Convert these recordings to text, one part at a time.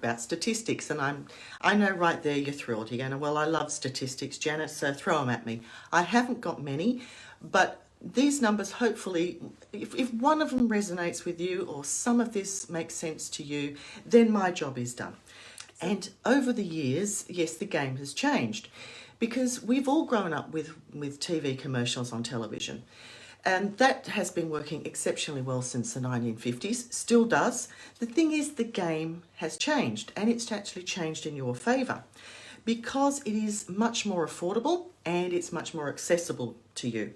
about statistics, and I know right there you're thrilled. You're going, well, I love statistics, Janet, so throw them at me. I haven't got many, but these numbers, hopefully, if one of them resonates with you or some of this makes sense to you, then my job is done. And over the years, yes, the game has changed because we've all grown up with TV commercials on television. And that has been working exceptionally well since the 1950s, still does. The thing is, the game has changed, and it's actually changed in your favour because it is much more affordable and it's much more accessible to you.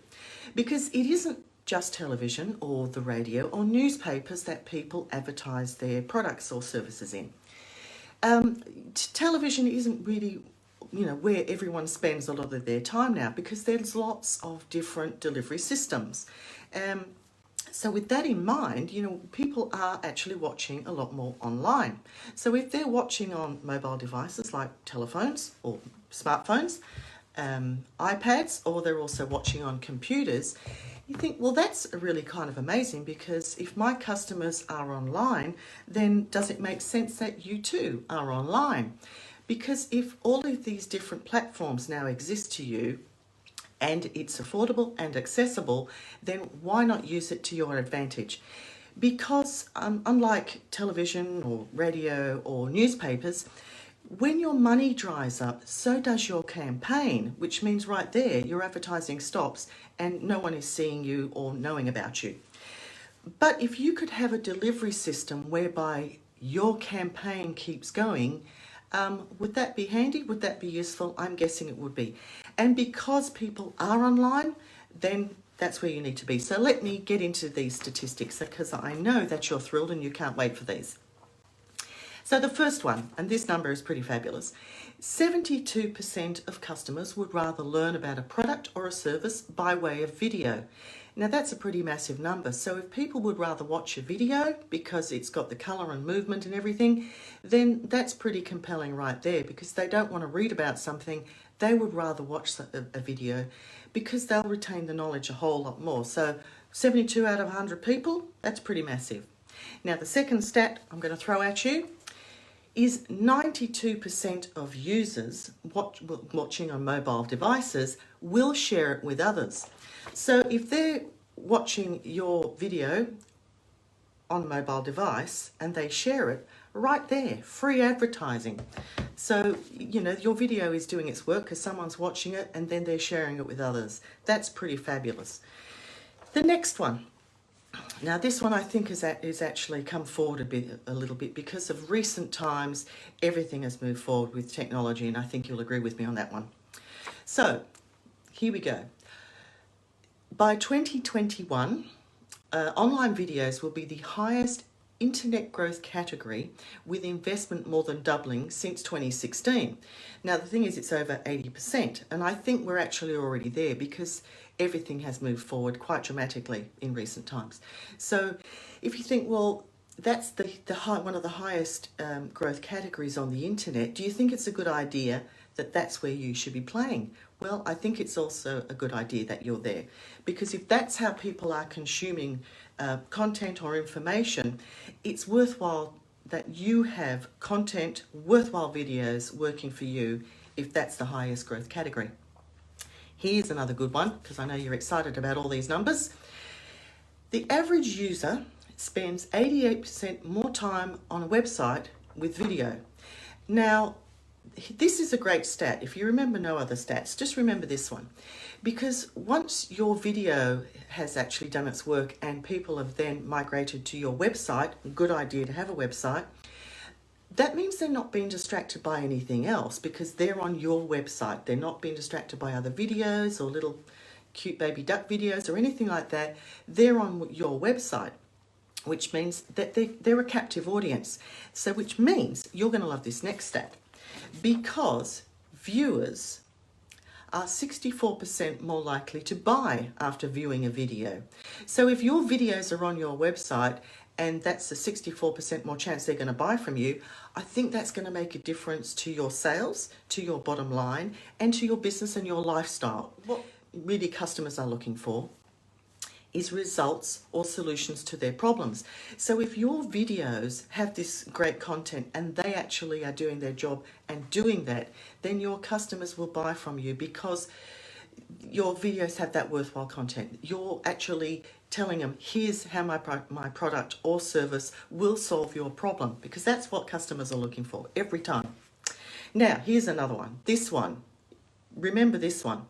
Because it isn't just television or the radio or newspapers that people advertise their products or services in. Television isn't really, where everyone spends a lot of their time now because there's lots of different delivery systems. So with that in mind, people are actually watching a lot more online. So if they're watching on mobile devices like telephones or smartphones, iPads, or they're also watching on computers, you think, well, that's really kind of amazing because if my customers are online, then does it make sense that you too are online? Because if all of these different platforms now exist to you and it's affordable and accessible, then why not use it to your advantage? Because unlike television or radio or newspapers, when your money dries up, so does your campaign, which means right there, your advertising stops and no one is seeing you or knowing about you. But if you could have a delivery system whereby your campaign keeps going, would that be handy? Would that be useful? I'm guessing it would be. And because people are online, then that's where you need to be. So let me get into these statistics because I know that you're thrilled and you can't wait for these. So the first one, and this number is pretty fabulous, 72% of customers would rather learn about a product or a service by way of video. Now that's a pretty massive number. So if people would rather watch a video because it's got the colour and movement and everything, then that's pretty compelling right there because they don't want to read about something. They would rather watch a video because they'll retain the knowledge a whole lot more. So 72 out of 100 people, that's pretty massive. Now the second stat I'm going to throw at you is 92% of users watching on mobile devices will share it with others. So if they're watching your video on a mobile device and they share it, right there, free advertising. So, your video is doing its work because someone's watching it and then they're sharing it with others. That's pretty fabulous. The next one. Now this one I think is actually come forward a little bit because of recent times. Everything has moved forward with technology, and I think you'll agree with me on that one. So here we go. By 2021, online videos will be the highest internet growth category with investment more than doubling since 2016. Now the thing is, it's over 80%, and I think we're actually already there because everything has moved forward quite dramatically in recent times. So if you think, well, that's one of the highest growth categories on the internet, do you think it's a good idea that that's where you should be playing? Well, I think it's also a good idea that you're there because if that's how people are consuming content or information, it's worthwhile that you have content, worthwhile videos working for you if that's the highest growth category. Here's another good one because I know you're excited about all these numbers. The average user spends 88% more time on a website with video. Now, this is a great stat. If you remember no other stats, just remember this one. Because once your video has actually done its work and people have then migrated to your website, good idea to have a website, that means they're not being distracted by anything else because they're on your website. They're not being distracted by other videos or little cute baby duck videos or anything like that. They're on your website, which means that they're a captive audience. So which means you're going to love this next stat because viewers are 64% more likely to buy after viewing a video. So if your videos are on your website and that's a 64% more chance they're going to buy from you, I think that's going to make a difference to your sales, to your bottom line, and to your business and your lifestyle. What really customers are looking for is results or solutions to their problems. So if your videos have this great content and they actually are doing their job and doing that, then your customers will buy from you because your videos have that worthwhile content. You're actually telling them, here's how my product or service will solve your problem, because that's what customers are looking for every time. Now, here's another one. This one, remember this one.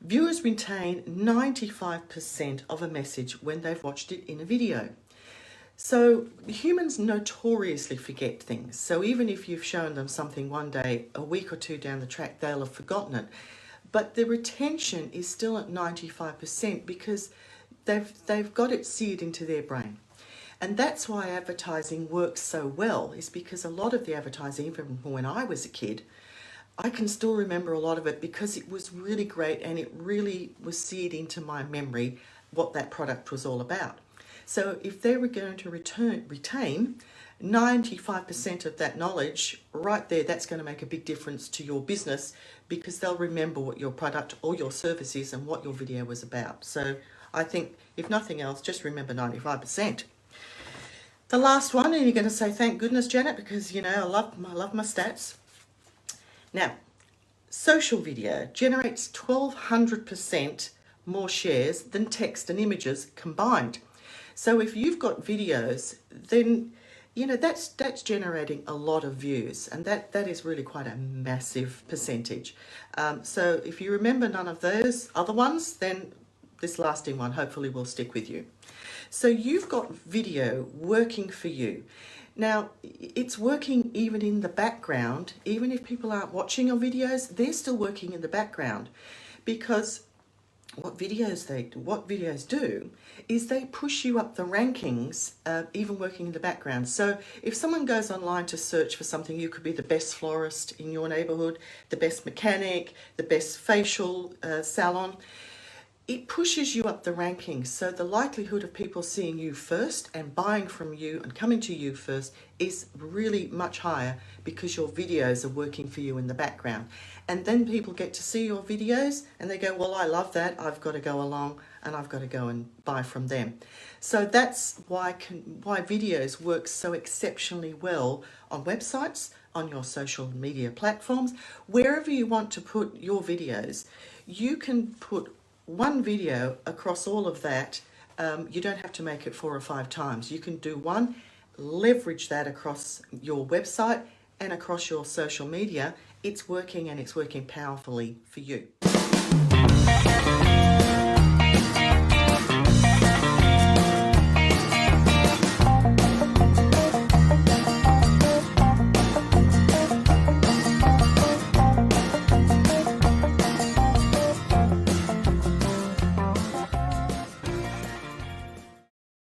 Viewers retain 95% of a message when they've watched it in a video. So humans notoriously forget things. So even if you've shown them something one day, a week or two down the track, they'll have forgotten it. But the retention is still at 95% because they've got it seared into their brain. And that's why advertising works so well, is because a lot of the advertising, even when I was a kid, I can still remember a lot of it because it was really great and it really was seared into my memory what that product was all about. So if they were going to retain 95% of that knowledge right there, that's going to make a big difference to your business because they'll remember what your product or your service is and what your video was about. So I think, if nothing else, just remember 95%. The last one, and you're going to say, thank goodness, Janet, because, you know, I love my stats. Now, social video generates 1,200% more shares than text and images combined. So if you've got videos, then, you know, that's generating a lot of views, and that is really quite a massive percentage. So if you remember none of those other ones, then this lasting one hopefully will stick with you. So you've got video working for you. Now, it's working even in the background. Even if people aren't watching your videos, they're still working in the background, because what videos do is they push you up the rankings, even working in the background. So if someone goes online to search for something, you could be the best florist in your neighborhood, the best mechanic, the best facial salon. It pushes you up the rankings, so the likelihood of people seeing you first and buying from you and coming to you first is really much higher because your videos are working for you in the background. And then people get to see your videos and they go, well, I love that, I've got to go along and I've got to go and buy from them. So that's why videos work so exceptionally well on websites, on your social media platforms, wherever you want to put your videos. You can put one video across all of that. You don't have to make it 4 or 5 times. You can do one, leverage that across your website and across your social media. It's working, and it's working powerfully for you.